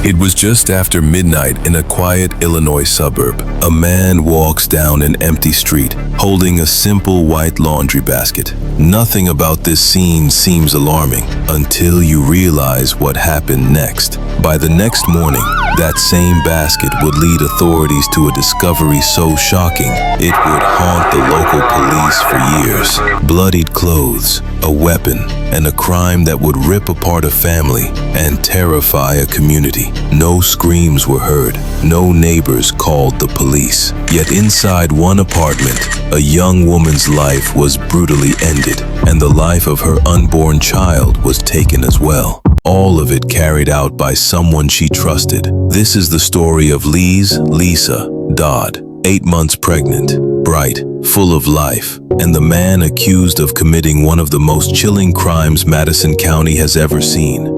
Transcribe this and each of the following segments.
It was just after midnight in a quiet Illinois suburb. A man walks down an empty street, holding a simple white laundry basket. Nothing about this scene seems alarming until you realize what happened next. By the next morning, that same basket would lead authorities to a discovery so shocking it would haunt the local police for years. Bloodied clothes, a weapon, and a crime that would rip apart a family and terrify a community. No screams were heard, no neighbors called the police. Yet inside one apartment, a young woman's life was brutally ended, and the life of her unborn child was taken as well. All of it carried out by someone she trusted. This is the story of Liese Dodd, 8 months pregnant, bright, full of life, and the man accused of committing one of the most chilling crimes Madison County has ever seen.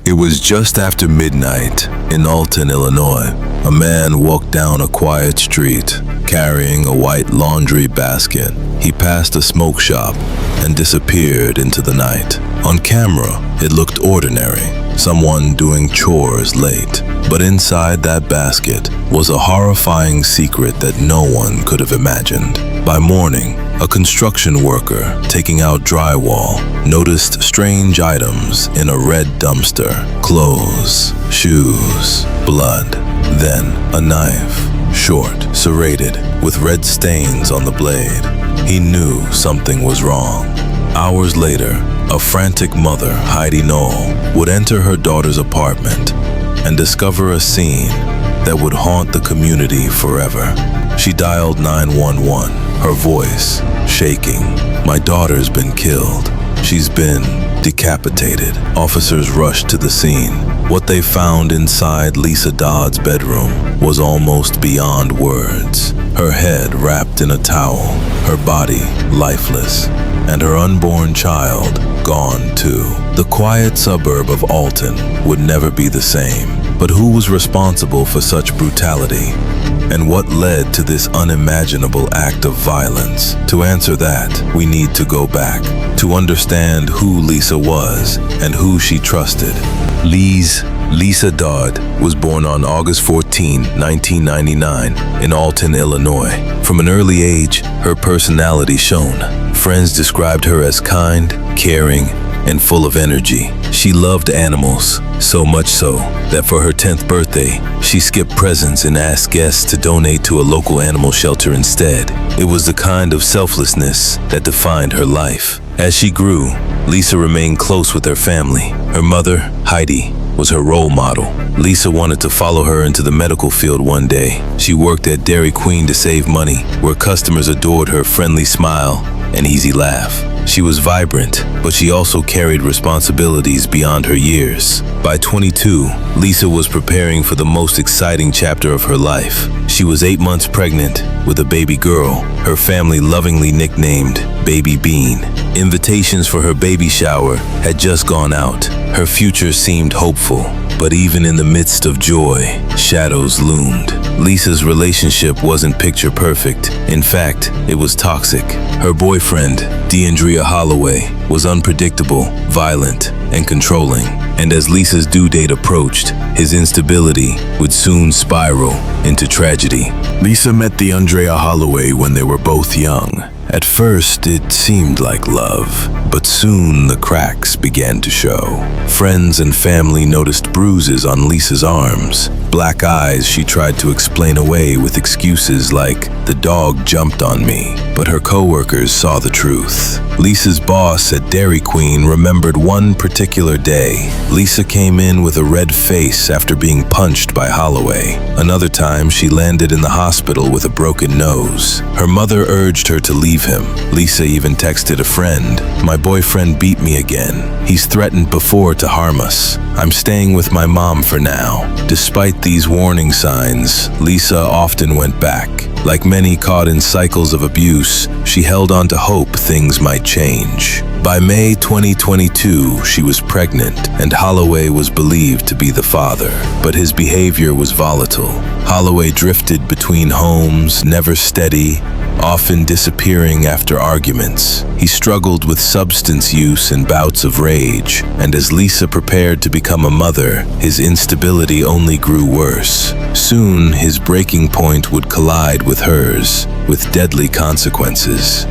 It was just after midnight in Alton, Illinois. A man walked down a quiet street, carrying a white laundry basket. He passed a smoke shop and disappeared into the night. On camera, it looked ordinary, someone doing chores late. But inside that basket was a horrifying secret that no one could have imagined. By morning, a construction worker taking out drywall noticed strange items in a red dumpster: clothes, shoes, blood. Then a knife, short, serrated, with red stains on the blade. He knew something was wrong. Hours later, a frantic mother, Heidi Knoll, would enter her daughter's apartment and discover a scene that would haunt the community forever. She dialed 911, her voice shaking. "My daughter's been killed. She's been decapitated." Officers rushed to the scene. What they found inside Liese Dodd's bedroom was almost beyond words. Her head wrapped in a towel, her body lifeless, and her unborn child gone too. The quiet suburb of Alton would never be the same. But who was responsible for such brutality? And what led to this unimaginable act of violence? To answer that, we need to go back to understand who Liese was and who she trusted. Liese Dodd was born on August 14, 1999, in Alton, Illinois. From an early age, her personality shone. Friends described her as kind, caring, and full of energy. She loved animals, so much so that for her 10th birthday, she skipped presents and asked guests to donate to a local animal shelter instead. It was the kind of selflessness that defined her life. As she grew, Liese remained close with her family. Her mother, Heidi, was her role model. Liese wanted to follow her into the medical field one day. She worked at Dairy Queen to save money, where customers adored her friendly smile and easy laugh. She was vibrant, but she also carried responsibilities beyond her years. By 22, Liese was preparing for the most exciting chapter of her life. She was 8 months pregnant with a baby girl, her family lovingly nicknamed Baby Bean. Invitations for her baby shower had just gone out. Her future seemed hopeful, but even in the midst of joy, shadows loomed. Liese's relationship wasn't picture perfect. In fact, it was toxic. Her boyfriend, Deundrea Holloway, was unpredictable, violent, and controlling. And as Liese's due date approached, his instability would soon spiral into tragedy. Liese met Deundrea Holloway when they were both young. At first, it seemed like love, but soon the cracks began to show. Friends and family noticed bruises on Liese's arms, black eyes she tried to explain away with excuses like, "The dog jumped on me." But her coworkers saw the truth. Liese's boss at Dairy Queen remembered one particular day. Liese came in with a red face after being punched by Holloway. Another time, she landed in the hospital with a broken nose. Her mother urged her to leave him. Liese even texted a friend, "My boyfriend beat me again. He's threatened before to harm us. I'm staying with my mom for now." Despite these warning signs, Liese often went back. Like many caught in cycles of abuse, she held on to hope things might change. By May 2022, she was pregnant, and Holloway was believed to be the father. But his behavior was volatile. Holloway drifted between homes, never steady, often disappearing after arguments. He struggled with substance use and bouts of rage, and as Liese prepared to become a mother, his instability only grew worse. Soon, his breaking point would collide with hers, with deadly consequences.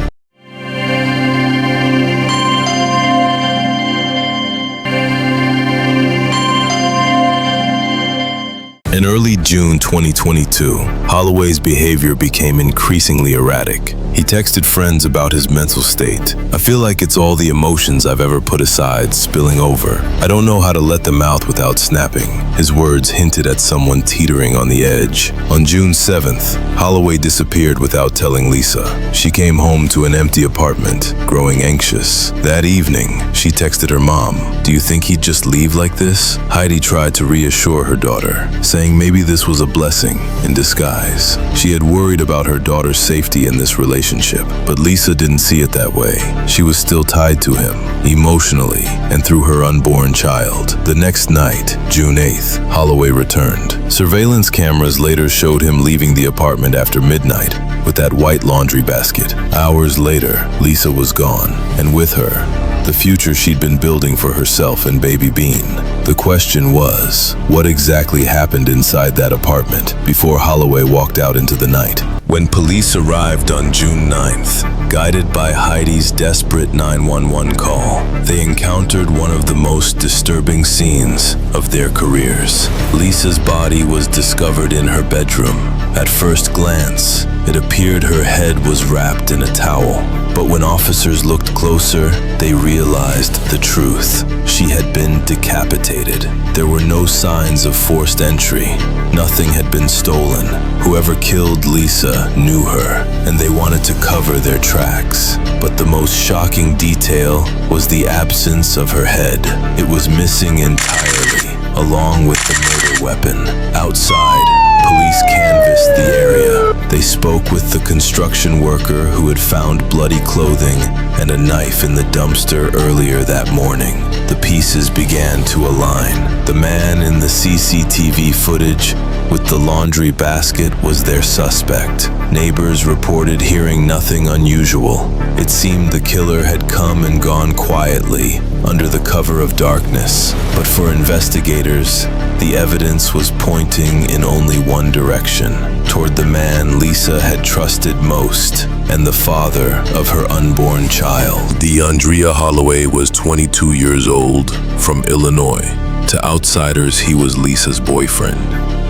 In early June 2022, Holloway's behavior became increasingly erratic. He texted friends about his mental state. "I feel like it's all the emotions I've ever put aside spilling over. I don't know how to let them out without snapping." His words hinted at someone teetering on the edge. On June 7th, Holloway disappeared without telling Liese. She came home to an empty apartment, growing anxious. That evening, she texted her mom, "Do you think he'd just leave like this?" Heidi tried to reassure her daughter, saying maybe this was a blessing in disguise. She had worried about her daughter's safety in this relationship, but Liese didn't see it that way. She was still tied to him, emotionally, and through her unborn child. The next night, June 8th, Holloway returned. Surveillance cameras later showed him leaving the apartment after midnight with that white laundry basket. Hours later, Liese was gone, and with her, the future she'd been building for herself and baby Bean. The question was, what exactly happened inside that apartment before Holloway walked out into the night? When police arrived on June 9th, guided by Heidi's desperate 911 call, they encountered one of the most disturbing scenes of their careers. Liese's body was discovered in her bedroom. At first glance, it appeared her head was wrapped in a towel. But when officers looked closer, they realized the truth. She had been decapitated. There were no signs of forced entry. Nothing had been stolen. Whoever killed Liese knew her, and they wanted to cover their tracks. But the most shocking detail was the absence of her head. It was missing entirely, along with the murder weapon. Outside, police canvassed the area. They spoke with the construction worker who had found bloody clothing and a knife in the dumpster earlier that morning. The pieces began to align. The man in the CCTV footage with the laundry basket was their suspect. Neighbors reported hearing nothing unusual. It seemed the killer had come and gone quietly, under the cover of darkness. But for investigators, the evidence was pointing in only one direction, toward the man Liese had trusted most, and the father of her unborn child. Deundrea Holloway was 22 years old, from Illinois. To outsiders, he was Liese's boyfriend.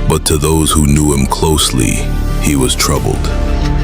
But to those who knew him closely, he was troubled.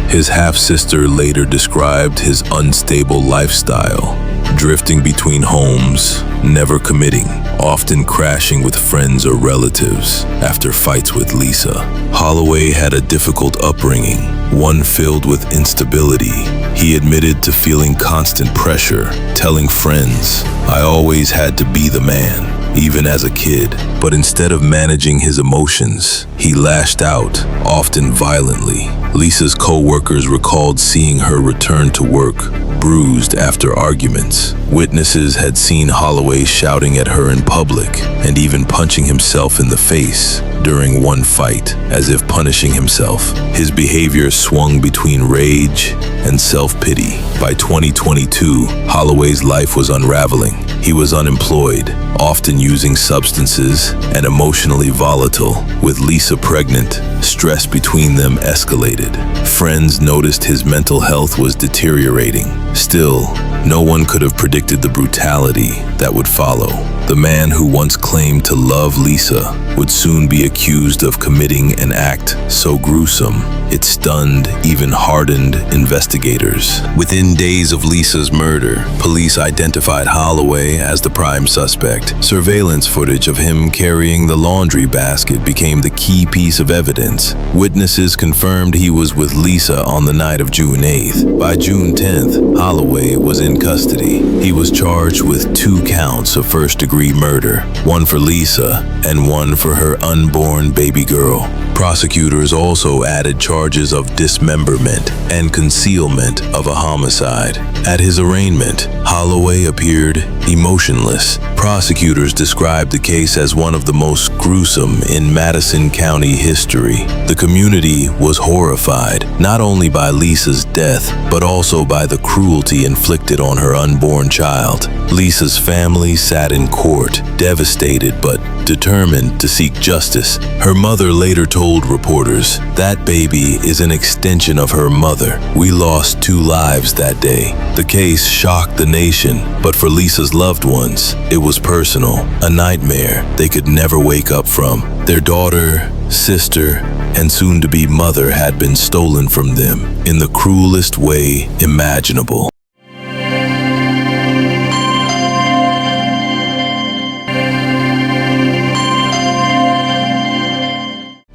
His half-sister later described his unstable lifestyle, drifting between homes, never committing, often crashing with friends or relatives after fights with Liese. Holloway had a difficult upbringing, one filled with instability. He admitted to feeling constant pressure, telling friends, "I always had to be the man," even as a kid. But instead of managing his emotions, he lashed out, often violently. Liese's co-workers recalled seeing her return to work, bruised after arguments. Witnesses had seen Holloway shouting at her in public and even punching himself in the face during one fight, as if punishing himself. His behavior swung between rage and self-pity. By 2022, Holloway's life was unraveling. He was unemployed, often using substances, and emotionally volatile. With Liese pregnant, stress between them escalated. Friends noticed his mental health was deteriorating. Still, no one could have predicted the brutality that would follow. The man who once claimed to love Liese would soon be accused of committing an act so gruesome it stunned even hardened investigators. Within days of Liese's murder, police identified Holloway as the prime suspect. Surveillance footage of him carrying the laundry basket became the key piece of evidence. Witnesses confirmed he was with Liese on the night of June 8th. By June 10th, Holloway was in custody. He was charged with 2 counts of first-degree murder, one for Liese and one for her unborn baby girl. Prosecutors also added charges of dismemberment and concealment of a homicide. At his arraignment, Holloway appeared emotionless. Prosecutors described the case as one of the most gruesome in Madison County history. The community was horrified, not only by Liese's death, but also by the cruelty inflicted on her unborn child. Liese's family sat in court, devastated but determined to seek justice. Her mother later told reporters, "That baby is an extension of her mother. We lost 2 lives that day." The case shocked the nation, but for Liese's loved ones, it was personal, a nightmare they could never wake up from. Their daughter, sister, and soon-to-be mother had been stolen from them in the cruelest way imaginable.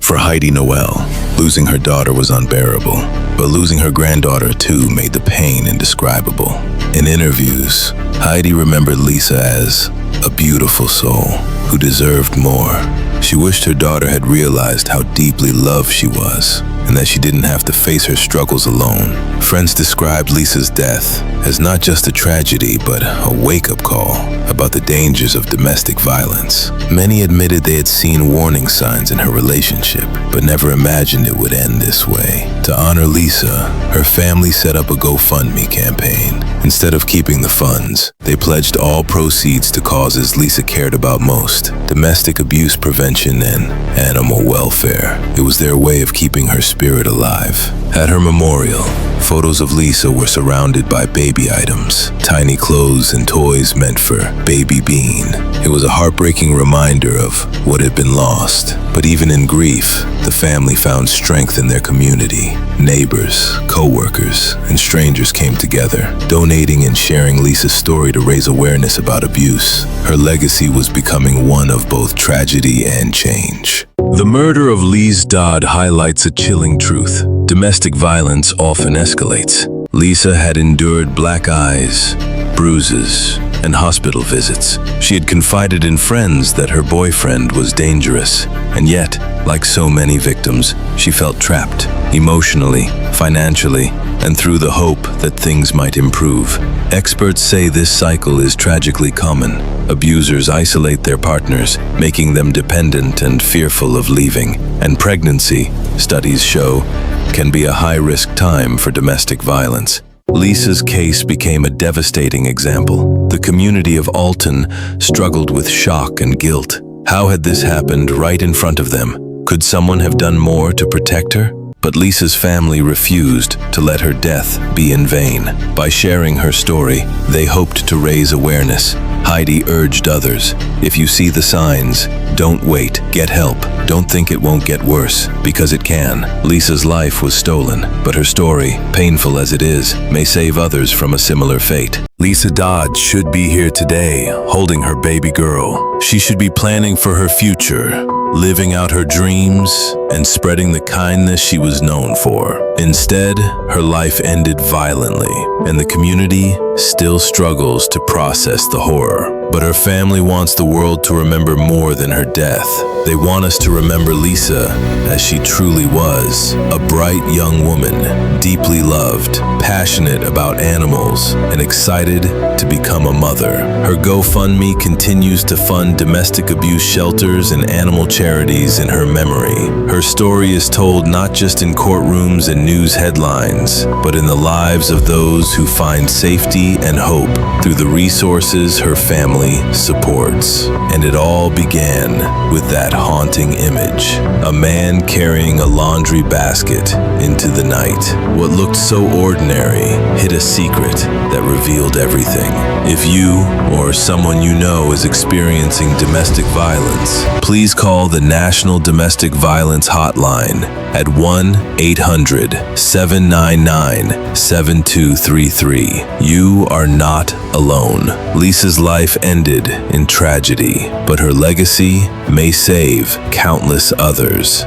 For Heidi Noel, losing her daughter was unbearable, but losing her granddaughter too made the pain indescribable. In interviews, Heidi remembered Liese as a beautiful soul who deserved more. She wished her daughter had realized how deeply loved she was, and that she didn't have to face her struggles alone. Friends described Liese's death as not just a tragedy, but a wake-up call about the dangers of domestic violence. Many admitted they had seen warning signs in her relationship, but never imagined it would end this way. To honor Liese, her family set up a GoFundMe campaign. Instead of keeping the funds, they pledged all proceeds to causes Liese cared about most: domestic abuse prevention and animal welfare. It was their way of keeping her spirit alive. At her memorial, photos of Liese were surrounded by baby items, tiny clothes and toys meant for baby Bean. It was a heartbreaking reminder of what had been lost. But even in grief, the family found strength in their community. Neighbors, co-workers, and strangers came together, donating and sharing Liese's story to raise awareness about abuse. Her legacy was becoming one of both tragedy and change. The murder of Liese Dodd highlights a chilling truth. Domestic violence often escalates. Liese had endured black eyes, bruises, and hospital visits. She had confided in friends that her boyfriend was dangerous, and yet, like so many victims, she felt trapped, emotionally, financially, and through the hope that things might improve. Experts say this cycle is tragically common. Abusers isolate their partners, making them dependent and fearful of leaving. And pregnancy, studies show, can be a high-risk time for domestic violence. Liese's case became a devastating example. The community of Alton struggled with shock and guilt. How had this happened right in front of them? Could someone have done more to protect her? But Liese's family refused to let her death be in vain. By sharing her story, they hoped to raise awareness. Heidi urged others, if you see the signs, don't wait, get help. Don't think it won't get worse, because it can. Liese's life was stolen, but her story, painful as it is, may save others from a similar fate. Liese Dodd should be here today, holding her baby girl. She should be planning for her future, living out her dreams, and spreading the kindness she was known for. Instead, her life ended violently, and the community still struggles to process the horror. But her family wants the world to remember more than her death. They want us to remember Liese as she truly was, a bright young woman, deeply loved, passionate about animals, and excited to become a mother. Her GoFundMe continues to fund domestic abuse shelters and animal charities in her memory. Her story is told not just in courtrooms and news headlines, but in the lives of those who find safety and hope through the resources her family supports. And it all began with that haunting image, a man carrying a laundry basket into the night. What looked so ordinary hid a secret that revealed everything. If you or someone you know is experiencing domestic violence, please call the National Domestic Violence Hotline at 1-800-799-7233. You are not alone. Liese's life ended in tragedy, but her legacy may save countless others.